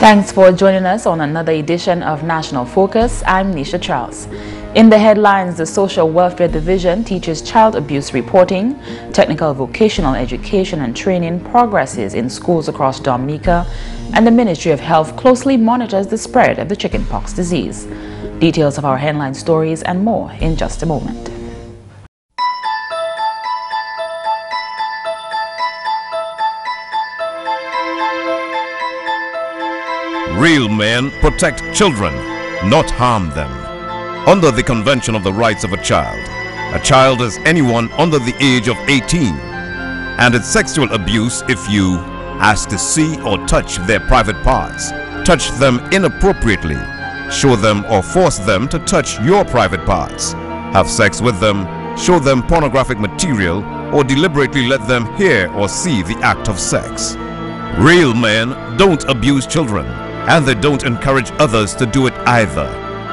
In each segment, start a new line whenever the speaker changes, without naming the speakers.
Thanks for joining us on another edition of National Focus. I'm Nisha Charles. In the headlines, the Social Welfare Division teaches child abuse reporting, technical vocational education and training progresses in schools across Dominica, and the Ministry of Health closely monitors the spread of the chickenpox disease. Details of our headline stories and more in just a moment.
Real men protect children, not harm them. Under the Convention of the Rights of a child is anyone under the age of 18. And it's sexual abuse if you ask to see or touch their private parts, touch them inappropriately, show them or force them to touch your private parts, have sex with them, show them pornographic material, or deliberately let them hear or see the act of sex. Real men don't abuse children, and they don't encourage others to do it either.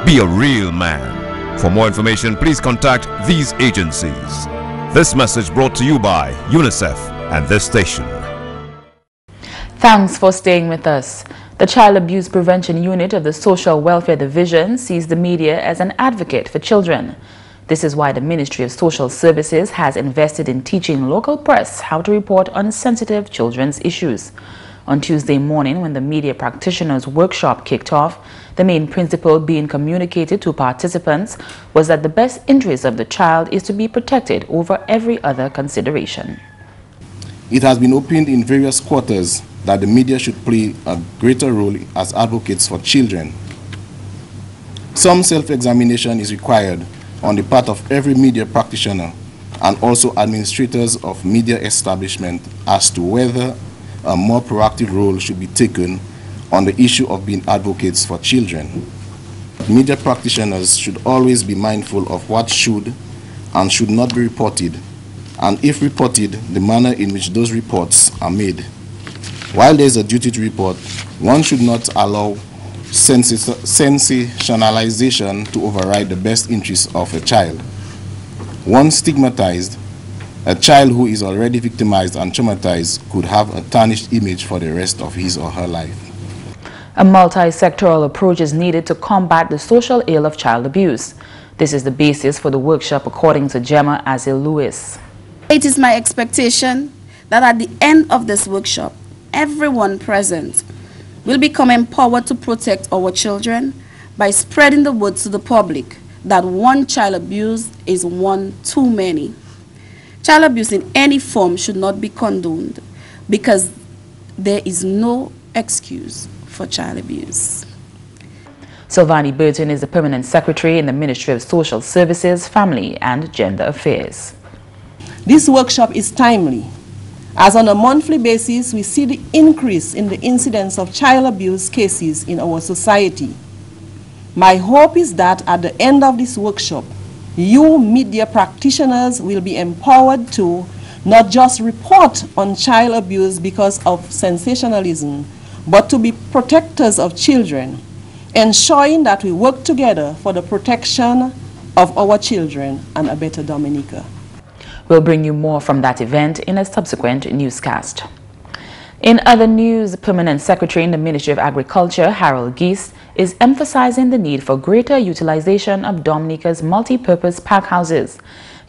Be a real man. For more information, please contact these agencies. This message brought to you by UNICEF and this station.
Thanks for staying with us. The Child Abuse Prevention Unit of the Social Welfare Division sees the media as an advocate for children. This is why the Ministry of Social Services has invested in teaching local press how to report on sensitive children's issues. On Tuesday morning, when the media practitioners workshop kicked off, the main principle being communicated to participants was that the best interest of the child is to be protected over every other consideration.
It has been opened in various quarters that the media should play a greater role as advocates for children. Some self-examination is required on the part of every media practitioner and also administrators of media establishment as to whether a more proactive role should be taken on the issue of being advocates for children. Media practitioners should always be mindful of what should and should not be reported, and if reported, the manner in which those reports are made. While there is a duty to report, one should not allow sensationalization to override the best interests of a child. Once stigmatized, a child who is already victimized and traumatized could have a tarnished image for the rest of his or her life.
A multi-sectoral approach is needed to combat the social ill of child abuse. This is the basis for the workshop, according to Gemma Azil Luce.
It is my expectation that at the end of this workshop, everyone present will become empowered to protect our children by spreading the word to the public that one child abused is one too many. Child abuse in any form should not be condoned because there is no excuse for child abuse.
Sylvani Burton is the Permanent Secretary in the Ministry of Social Services, Family and Gender Affairs.
This workshop is timely, as on a monthly basis we see the increase in the incidence of child abuse cases in our society. My hope is that at the end of this workshop, you media practitioners will be empowered to not just report on child abuse because of sensationalism, but to be protectors of children, ensuring that we work together for the protection of our children and a better Dominica.
We'll bring you more from that event in a subsequent newscast. In other news, the Permanent Secretary in the Ministry of Agriculture, Harold Geese, is emphasizing the need for greater utilization of Dominica's multi-purpose pack houses.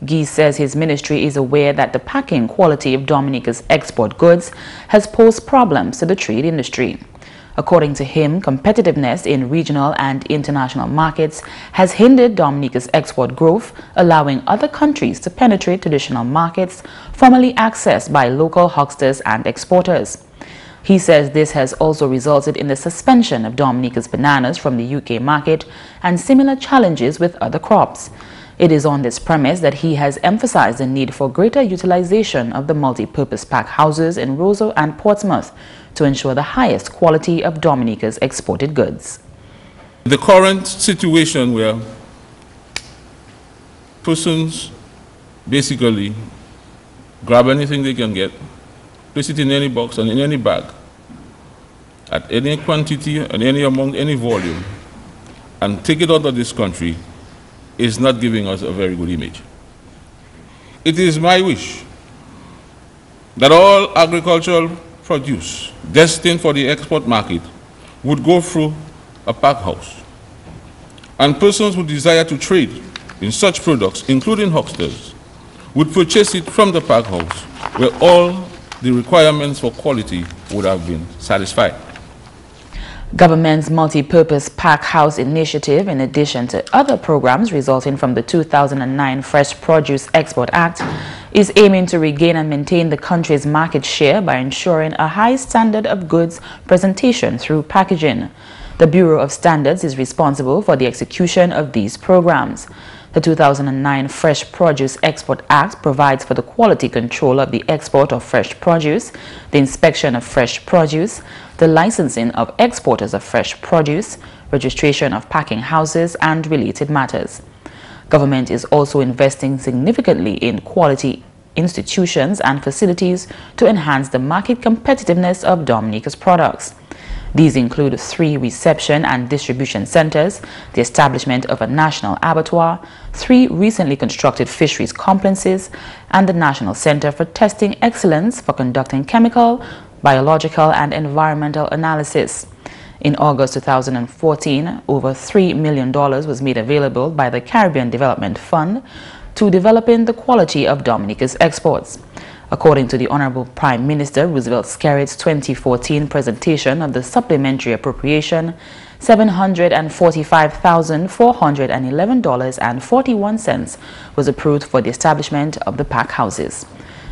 Geese says his ministry is aware that the packing quality of Dominica's export goods has posed problems to the trade industry. According to him, competitiveness in regional and international markets has hindered Dominica's export growth, allowing other countries to penetrate traditional markets formerly accessed by local hucksters and exporters. He says this has also resulted in the suspension of Dominica's bananas from the UK market and similar challenges with other crops. It is on this premise that he has emphasized the need for greater utilization of the multi-purpose pack houses in Roseau and Portsmouth to ensure the highest quality of Dominica's exported goods.
The current situation where persons basically grab anything they can get, place it in any box and in any bag, at any quantity and any amount, any volume, and take it out of this country is not giving us a very good image. It is my wish that all agricultural produce destined for the export market would go through a pack house, and persons who desire to trade in such products, including hucksters, would purchase it from the pack house, where all the requirements for quality would have been satisfied.
Government's multi-purpose pack house initiative, in addition to other programs resulting from the 2009 Fresh Produce Export Act, is aiming to regain and maintain the country's market share by ensuring a high standard of goods presentation through packaging. The Bureau of Standards is responsible for the execution of these programs. The 2009 Fresh Produce Export Act provides for the quality control of the export of fresh produce, the inspection of fresh produce, the licensing of exporters of fresh produce, registration of packing houses, and related matters. Government is also investing significantly in quality institutions and facilities to enhance the market competitiveness of Dominica's products. These include 3 reception and distribution centers, the establishment of a national abattoir, 3 recently constructed fisheries complexes, and the National Center for Testing Excellence for conducting chemical, biological, and environmental analysis. In August 2014, over $3 million was made available by the Caribbean Development Fund to developing the quality of Dominica's exports. According to the Honorable Prime Minister Roosevelt Skerritt's 2014 presentation of the supplementary appropriation, $745,411.41 was approved for the establishment of the pack houses.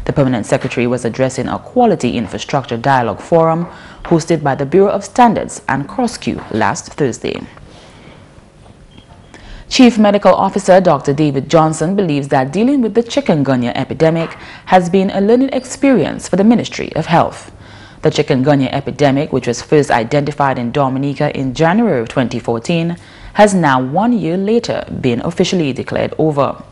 The Permanent Secretary was addressing a Quality Infrastructure Dialogue Forum hosted by the Bureau of Standards and CrossQ last Thursday. Chief Medical Officer Dr. David Johnson believes that dealing with the chikungunya epidemic has been a learning experience for the Ministry of Health. The chikungunya epidemic, which was first identified in Dominica in January of 2014, has now 1 year later been officially declared over.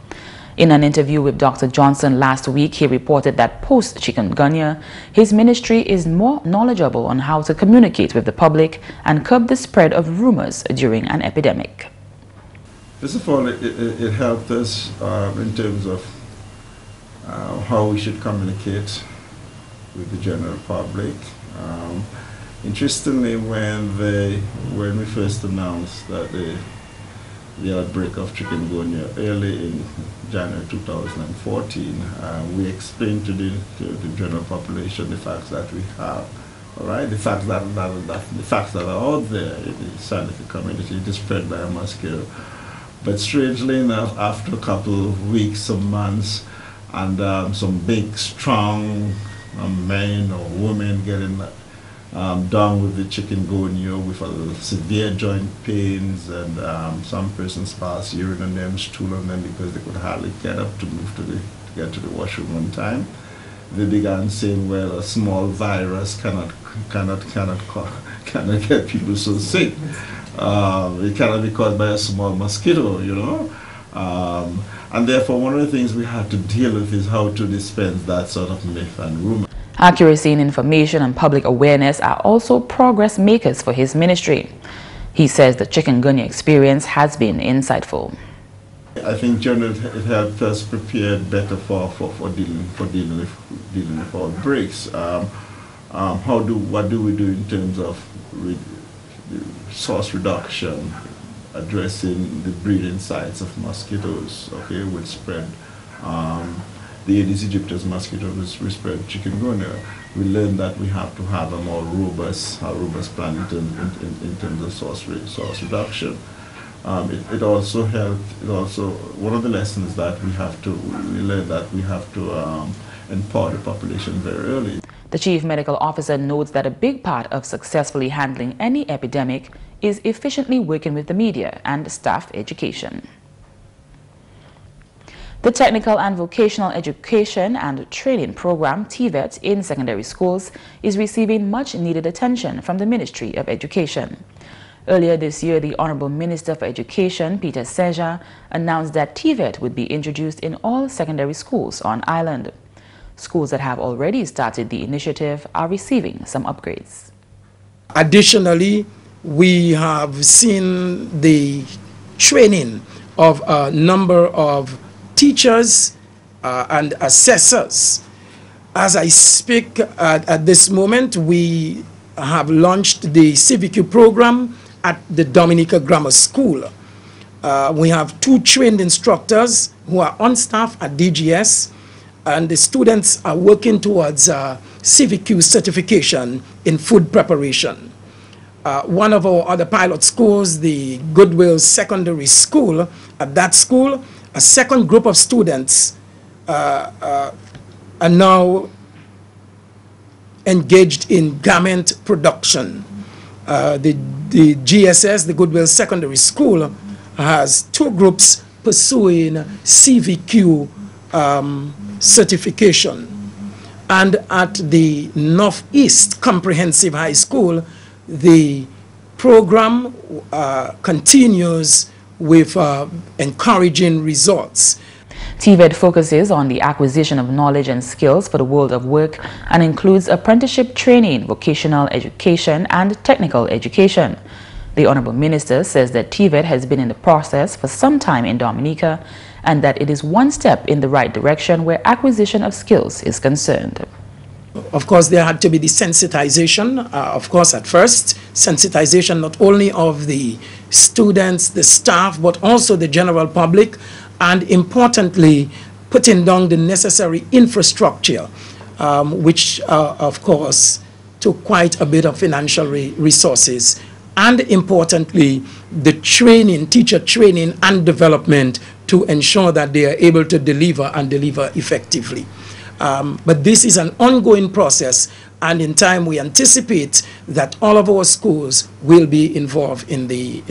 In an interview with Dr. Johnson last week, he reported that post-chikungunya, his ministry is more knowledgeable on how to communicate with the public and curb the spread of rumors during an epidemic.
First of all, it helped us in terms of how we should communicate with the general public. Interestingly, when we first announced that the outbreak of chikungunya early in January 2014, we explained to the general population the facts that we have. All right, the facts that are out there in the scientific community, it is spread by a mosquito. But strangely enough, after a couple of weeks, some months, and some big, strong men or women getting down with the chikungunya with severe joint pains, and some persons pass urine on them, stool on them because they could hardly get up to move to get to the washroom on time. They began saying, well, a small virus cannot get people so sick. It cannot be caused by a small mosquito, you know. And therefore, one of the things we had to deal with is how to dispense that sort of myth and rumor.
Accuracy in information and public awareness are also progress makers for his ministry. He says the chikungunya experience has been insightful.
I think generally it helped us prepare better for dealing with outbreaks. What do we do in terms of source reduction, addressing the breeding sites of mosquitoes, okay, which spread the Aedes aegypti mosquito which spread chikungunya. We learned that we have to have a more robust plan in terms of source reduction. It also helped. One of the lessons that we learned that we have to empower the population very early.
The Chief Medical Officer notes that a big part of successfully handling any epidemic is efficiently working with the media and staff education. The Technical and Vocational Education and Training program, TVET, in secondary schools is receiving much needed attention from the Ministry of Education. Earlier this year, the Honorable Minister for Education, Peter Seja, announced that TVET would be introduced in all secondary schools on island. Schools that have already started the initiative are receiving some upgrades.
Additionally, we have seen the training of a number of teachers and assessors. As I speak at this moment, we have launched the CVQ program at the Dominica Grammar School. We have 2 trained instructors who are on staff at DGS, and the students are working towards CVQ certification in food preparation. One of our other pilot schools, the Goodwill Secondary School, at that school, a second group of students are now engaged in garment production. The GSS, the Goodwill Secondary School, has 2 groups pursuing CVQ certification. And at the Northeast Comprehensive High School, the program continues with encouraging results.
TVET focuses on the acquisition of knowledge and skills for the world of work and includes apprenticeship training, vocational education, and technical education. The Honorable Minister says that TVET has been in the process for some time in Dominica and that it is one step in the right direction where acquisition of skills is concerned.
Of course, there had to be the sensitization, of course, at first. Sensitization not only of the students, the staff, but also the general public, and importantly, putting down the necessary infrastructure, which, of course, took quite a bit of financial resources. And importantly, the training, teacher training and development to ensure that they are able to deliver and deliver effectively. But this is an ongoing process, and in time we anticipate that all of our schools will be involved in the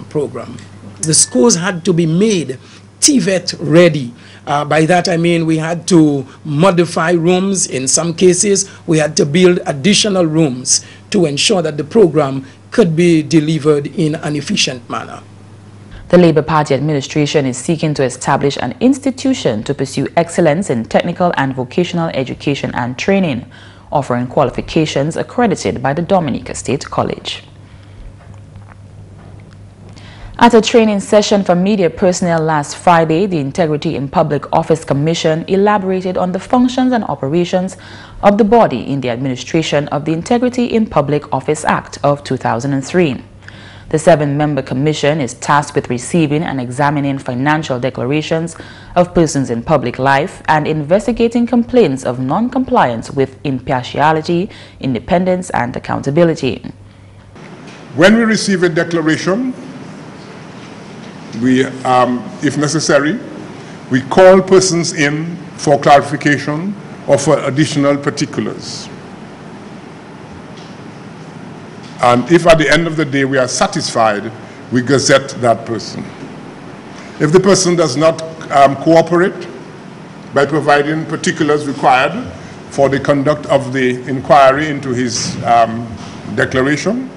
program. The schools had to be made TVET ready. By that I mean we had to modify rooms. In some cases we had to build additional rooms to ensure that the program could be delivered in an efficient manner.
The Labour Party administration is seeking to establish an institution to pursue excellence in technical and vocational education and training, offering qualifications accredited by the Dominica State College. At a training session for media personnel last Friday, the Integrity in Public Office Commission elaborated on the functions and operations of the body in the administration of the Integrity in Public Office Act of 2003. The 7-member commission is tasked with receiving and examining financial declarations of persons in public life and investigating complaints of non-compliance with impartiality, independence, and accountability.
When we receive a declaration, we, if necessary, we call persons in for clarification or for additional particulars. And if at the end of the day we are satisfied, we gazette that person. If the person does not cooperate by providing particulars required for the conduct of the inquiry into his declaration,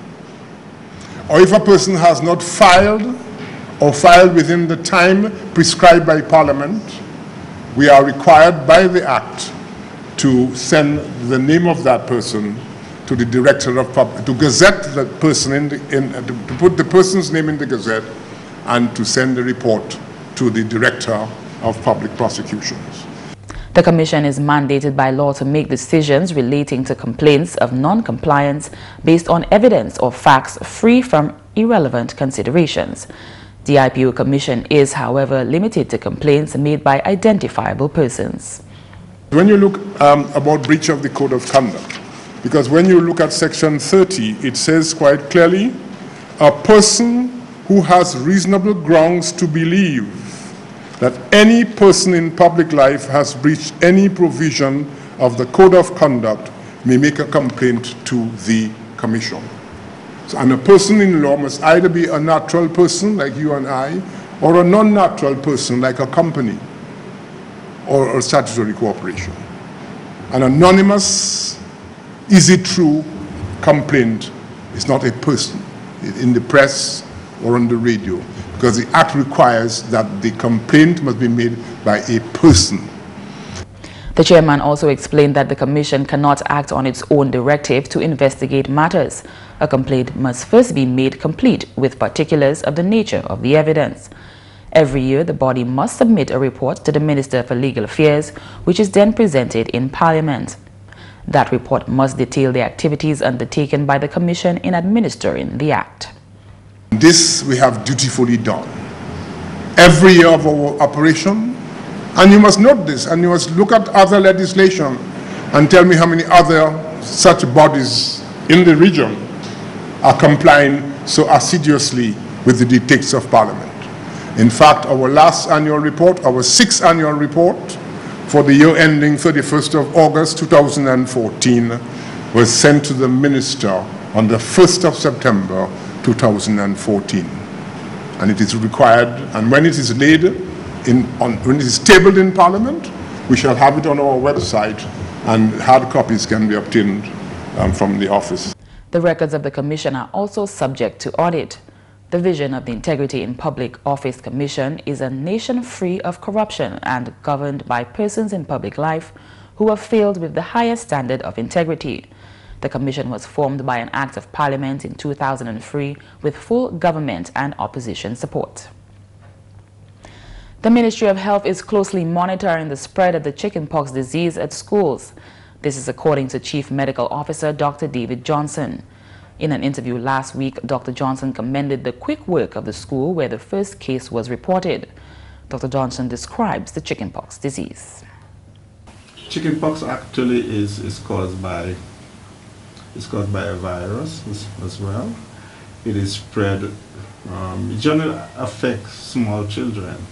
or if a person has not filed or filed within the time prescribed by Parliament, we are required by the Act to send the name of that person to the Director of Public, to gazette the person to put the person's name in the Gazette and to send the report to the Director of Public Prosecutions.
The Commission is mandated by law to make decisions relating to complaints of non-compliance based on evidence or facts free from irrelevant considerations. The IPO Commission is, however, limited to complaints made by identifiable persons.
When you look about breach of the Code of Conduct, because when you look at Section 30, it says quite clearly, a person who has reasonable grounds to believe that any person in public life has breached any provision of the Code of Conduct may make a complaint to the Commission. So, and a person in law must either be a natural person like you and I, or a non-natural person like a company or a statutory corporation. An anonymous, is it true complaint is not a person in the press or on the radio, because the Act requires that the complaint must be made by a person.
The chairman also explained that the Commission cannot act on its own directive to investigate matters. A complaint must first be made complete with particulars of the nature of the evidence. Every year, the body must submit a report to the Minister for Legal Affairs, which is then presented in Parliament. That report must detail the activities undertaken by the Commission in administering the Act.
This we have dutifully done. Every year of our operation, and you must note this, and you must look at other legislation and tell me how many other such bodies in the region are complying so assiduously with the dictates of Parliament. In fact, our last annual report, our 6th annual report for the year ending 31st of August 2014 was sent to the Minister on the 1st of September 2014. And it is required, and when it is laid when it is tabled in Parliament, we shall have it on our website, and hard copies can be obtained from the office.
The records of the Commission are also subject to audit. The vision of the Integrity in Public Office Commission is a nation free of corruption and governed by persons in public life who have failed with the highest standard of integrity. The Commission was formed by an Act of Parliament in 2003 with full government and opposition support. The Ministry of Health is closely monitoring the spread of the chickenpox disease at schools. This is according to Chief Medical Officer Dr. David Johnson. In an interview last week, Dr. Johnson commended the quick work of the school where the first case was reported. Dr. Johnson describes the chickenpox disease.
Chickenpox actually is caused by a virus as well. It is spread. It generally affects small children.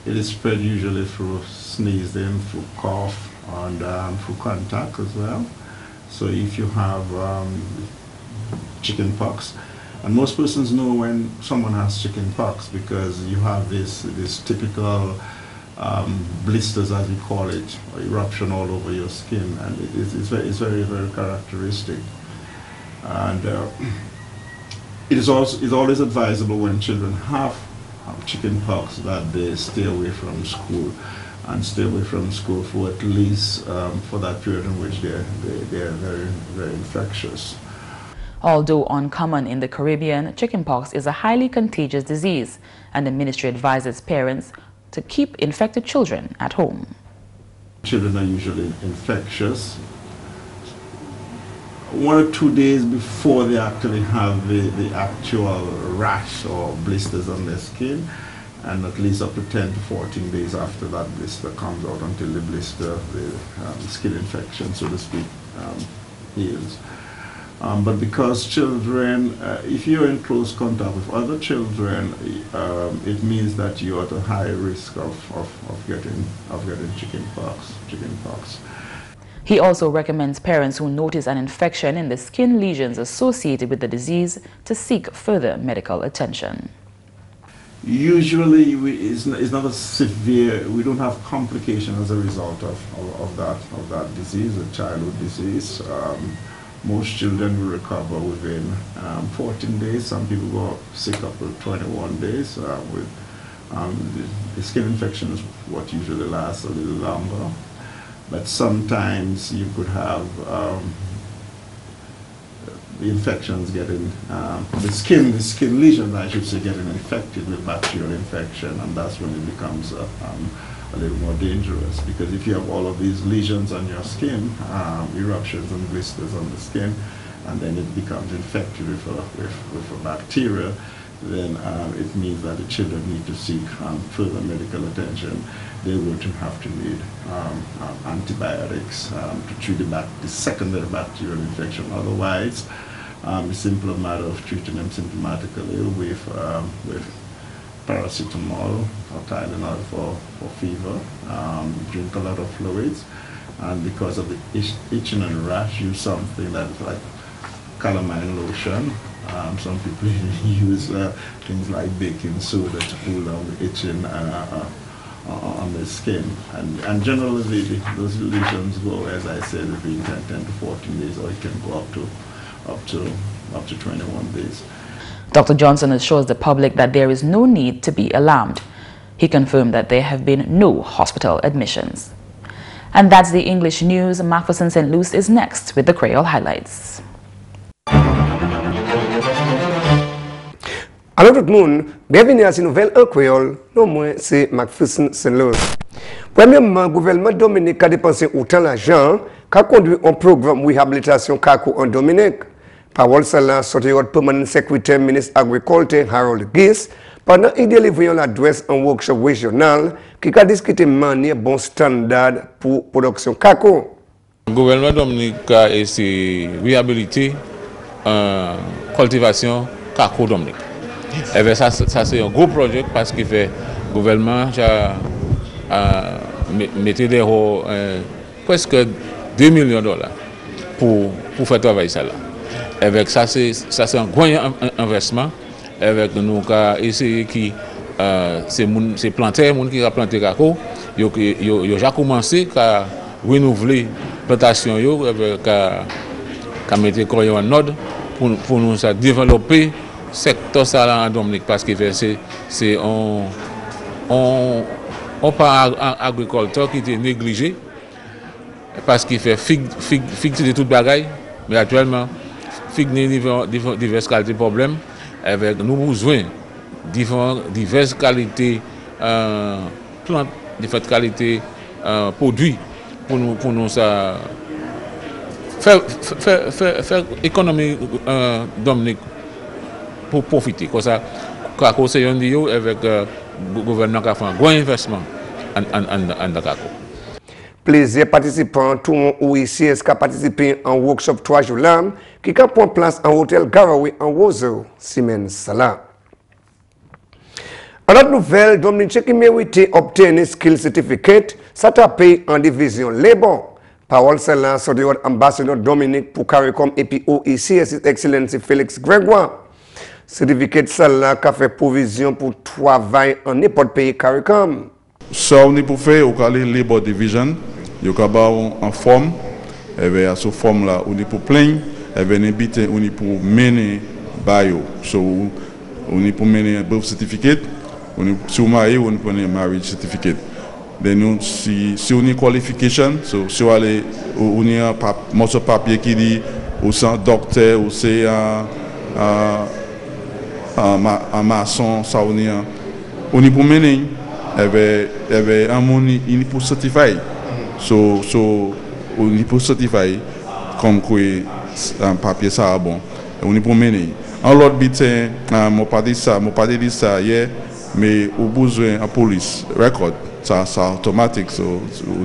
It is spread usually through sneezing, through cough, and through contact as well. So if you have chickenpox, and most persons know when someone has chickenpox because you have this typical blisters, as we call it, or eruption all over your skin, and it's very, very characteristic. And it is always advisable when children have chickenpox that they stay away from school, and stay away from school for at least for that period in which they are very, very infectious.
Although uncommon in the Caribbean, chickenpox is a highly contagious disease, and the ministry advises parents to keep infected children at home.
Children are usually infectious 1 or 2 days before they actually have the actual rash or blisters on their skin, and at least up to 10 to 14 days after that blister comes out until the blister, the skin infection, so to speak, heals. But because children, if you're in close contact with other children, it means that you're at a high risk of getting chickenpox.
He also recommends parents who notice an infection in the skin lesions associated with the disease to seek further medical attention.
Usually it's not a severe, we don't have complications as a result of that disease, a childhood disease. Most children will recover within 14 days. Some people go sick up to 21 days. The skin infection is what usually lasts a little longer. But sometimes you could have the infections getting, the skin lesions, I should say, getting infected with bacterial infection, and that's when it becomes a little more dangerous, because if you have all of these lesions on your skin, eruptions and blisters on the skin, and then it becomes infected with a bacteria, then it means that the children need to seek further medical attention. They would have to need antibiotics to treat the secondary bacterial infection. Otherwise, it's simply a matter of treating them symptomatically with paracetamol or Tylenol for fever. Drink a lot of fluids, and because of the itching and rash, use something that's like calamine lotion. Some people use things like baking soda to cool down the itching on the skin, and generally those lesions go, as I said, between 10 to 14 days, or it can go up to 21 days.
Dr. Johnson assures the public that there is no need to be alarmed. He confirmed that there have been no hospital admissions. And that's the English news. McPherson St. Luce is next with the Creole highlights.
Alors tout le monde, bienvenue à cette nouvelle en créole. Non, moi, c'est McPherson Saint-Louis. Premièrement, le gouvernement Dominique a dépensé autant d'argent qu'a conduit un programme de réhabilitation CACO en Dominique. Parole celle-là sortie au permanent secrétaire ministre agriculture Harold Giss pendant qu'il délivrait l'adresse en workshop régional qui a discuté de manière bon standard pour production CACO.
Le gouvernement Dominique a essayé de réhabiliter la cultivation CACO Dominique. Et bien, ça c'est un gros projet parce que le gouvernement a mis presque 2 millions de dollars pour faire travailler ça là. Avec ça c'est un gros investissement. Avec nous avons essayé qui c'est planter qui a planté CACO, ils ont déjà commencé à renouveler la plantation avec à mettre en ordre pour nous développer secteur ça en Dominique parce que c'est on part agriculteur qui était négligé parce qu'il fait figue de toute bagaille, mais actuellement figue diverses qualités de problèmes avec nous besoin diverses qualités plantes, diverses qualités produits pour nous ça faire économie Dominique pour profiter. Comme ça, CACO c'est un deal avec le gouvernement qui a fait un gros investissement en CACO.
Plaisir participants, tout le monde ou ici est-ce qu'a participé en workshop 3 jours là, qui a pris place en hôtel Garaway en Roseau, Siemens Sala. En autre nouvelle, Dominique qui mérite obtenir skill certificate, ça t'a payé en division labor. Parole celle-là sur le ambassadeur Dominique pour CARICOM et puis ici, His Excellency Félix Grégoire. Certificat celle-là qui a fait provision pour travail en n'importe pays CARICOM.
Ça, on est pour faire au cas labor division, il y a en forme, et bien à cette forme-là, on est pour plein, et bien on est pour mener bio. So, on est pour mener un birth certificate, on est si on est marié, on prend un marriage certificate. Then si on est qualification, si on est un morceau de papier qui dit ou c'est un docteur ou c'est un maçon, ça on est pour mener. Avait un monde il pour certifier on est pour certifier comme quoi un papier ça bon on est pour mener en l'autre bitin mon pas dit ça hier mais au besoin à police record ça automatique on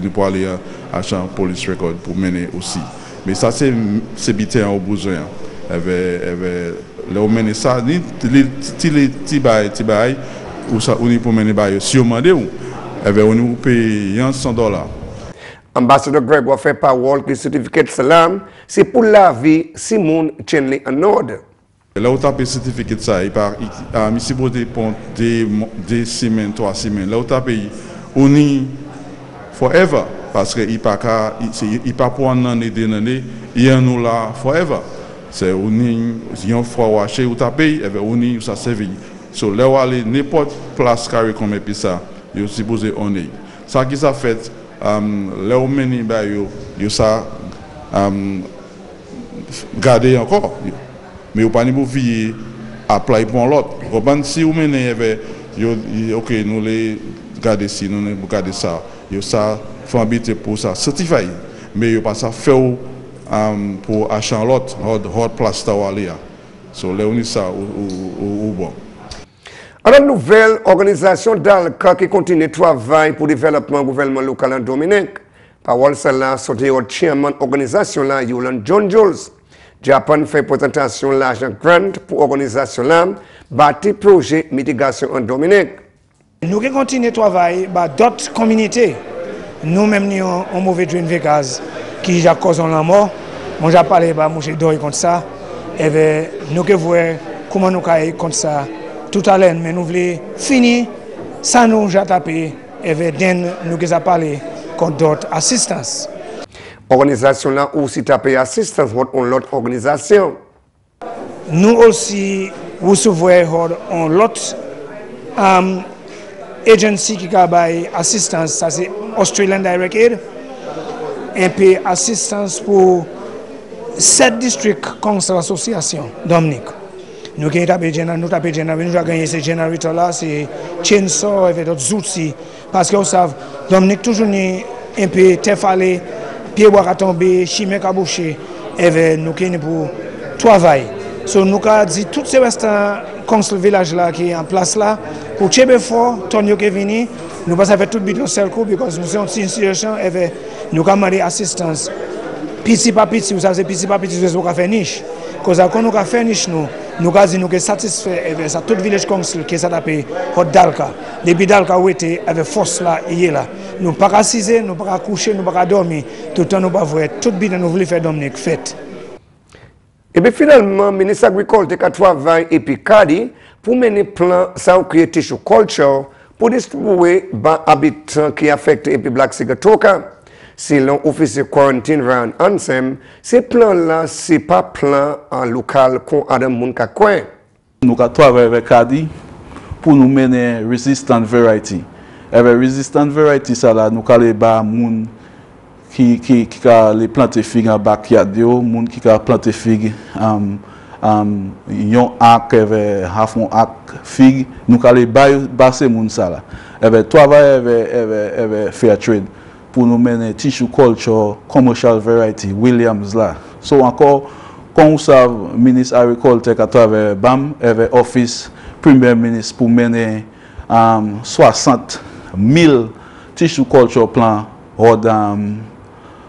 est pour aller acheter un police record pour mener aussi mais ça c'est bitin au besoin avait le mener ça ni tibaï ou ça on est pour mener bail si on demande ou on nous paye $100.
Ambassadeur Grégoire fait parole que certificat salam c'est pour la vie Simon Chenley en ordre.
Là où tu as certificat ça il par ici pour des semaines 3 semaines là où tu as payé on est forever parce que il pas pour un an et deux années il y a nous là forever c'est on est une fois waché où tu as payé on est ça servi. So, là où aller n'importe place carré comme et ça, il est supposé on est. Ça qui ça fait, là où meni ba yo ça garder encore. Mais vous pas ni pour vie apply pour l'autre. Vous si vous meni ok nous les garder si nous ne garder ça, yo ça faut habiter pour ça certifié. Mais yo pas ça faire pour acheter l'autre hot place ta aller. So là on est ça ou bon.
Alors, une nouvelle organisation d'ALCA qui continue de travailler pour le développement du gouvernement local en Dominique. Parole celle-là, sortie au chairman de l'organisation, Yolan John Jules. Japan fait présentation de l'argent grant pour l'organisation, bâti projet mitigation en Dominique.
Nous continuons de travailler avec d'autres communautés. Nous-mêmes, nous avons un mauvais drain Vegas qui a causé la mort. Moi, j'ai parlé avec M. Doy contre ça. Et nous voyons comment nous avons contre ça. Tout à l'heure, mais nous voulons finir sans nous taper et nous avons parlé contre d'autres assistances.
Organisation là aussi taper assistance contre l'autre organisation.
Nous aussi recevons l'autre agency qui a assistance, ça c'est Australian Direct Aid, et puis assistance pour 7 districts council association Dominique. nous avons tapé nous avons gagné ces générateurs là, c'est chainsaw et d'autres outils. Parce que vous savez, Dominique toujours un peu tefalé, pied bois à tomber, chimie à boucher, et nous avons pour travailler. So nous avons dit tout ce conseil village là qui est en place là, pour Tchébé fort, Tonio qui est venu, nous avons fait tout le but dans seul coup, parce que nous sommes en situation, et nous avons demandé assistance. Petit par petit, vous savez, petit par petit, nous avons fait niche. Quand nous avons fait niche, nous avons dit que nous sommes satisfaits avec ça. Tout le village conseil qui s'est appelé Dalka. Depuis Dalka, où était avec force là, hier là. Nous ne pouvons pas assiser, nous ne pouvons pas coucher, nous ne pouvons pas dormir. Tout le temps, nous ne pouvons pas voir. Tout le but, nous voulons faire Dominique, fait.
Et puis finalement, le ministre de l'Agriculture a travaillé et puis Kadi pour mener un plan sans créer tissue culture pour distribuer les habitants qui affectent et puis Black Sigatoka. Selon l'officier quarantine Ryan Ansem, ce plan-là, ce n'est pas un plan en local qu'on a dans le monde.
Nous avons travaillé avec Kadi pour nous mener resistant variety. Avec resistant variety, ça là, nous avons les qui a les plantes figues en backyard, les gens qui a planté figues yon arc avec half mon arc figue, nous allons basser moun ça là. Avec travailler avec fair trade pour nous mener tissue culture commercial variety Williams là. So encore comme ça ministre agriculture à travers BAM avec office premier ministre pour mener 60 000 tissue culture plan hors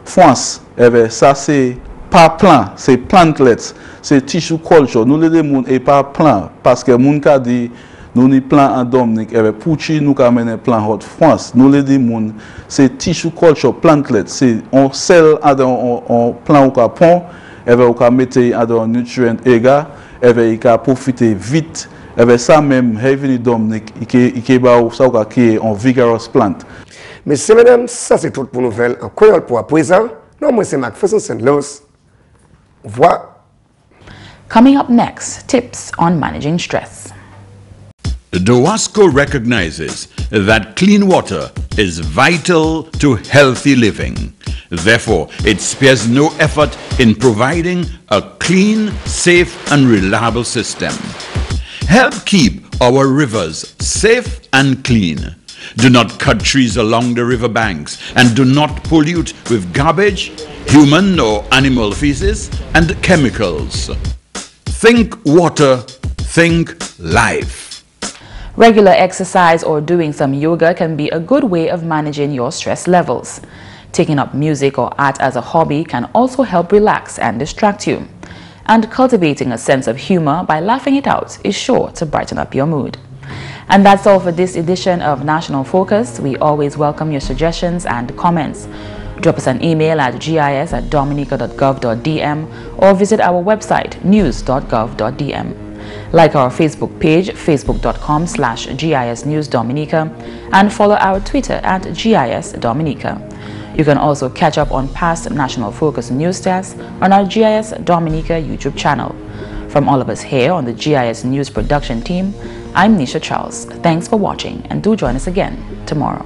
France, ça c'est pas plan, c'est plantlets, c'est tissue culture. Nous les gens et pas plan parce que moun ka dit nous ni plan en Dominique et pour chi nous ka mener plan hors France. Nous les gens c'est tissue culture plantlets, c'est on sel on plan ou ka pont et on ka mettre en nutrients égard et il ka profiter vite et ça même heavy Dominique il ba ça qui en vigorous plant.
Messieurs, mesdames, ça c'est tout pour nouvelle en créole pour à présent. Non, moi c'est McPherson Luce. Voilà.
Coming up next, tips on managing stress.
DOWASCO recognizes that clean water is vital to healthy living. Therefore, it spares no effort in providing a clean, safe and reliable system. Help keep our rivers safe and clean. Do not cut trees along the river banks and do not pollute with garbage, human or animal feces and chemicals. Think water, think life.
Regular exercise or doing some yoga can be a good way of managing your stress levels. Taking up music or art as a hobby can also help relax and distract you. And cultivating a sense of humor by laughing it out is sure to brighten up your mood. And that's all for this edition of National Focus. We always welcome your suggestions and comments. Drop us an email at gis@dominica.gov.dm or visit our website news.gov.dm. Like our Facebook page, facebook.com/GIS News Dominica, and follow our Twitter at GIS Dominica. You can also catch up on past National Focus newscasts on our GIS Dominica YouTube channel. From all of us here on the GIS News production team, I'm Nisha Charles. Thanks for watching and do join us again tomorrow.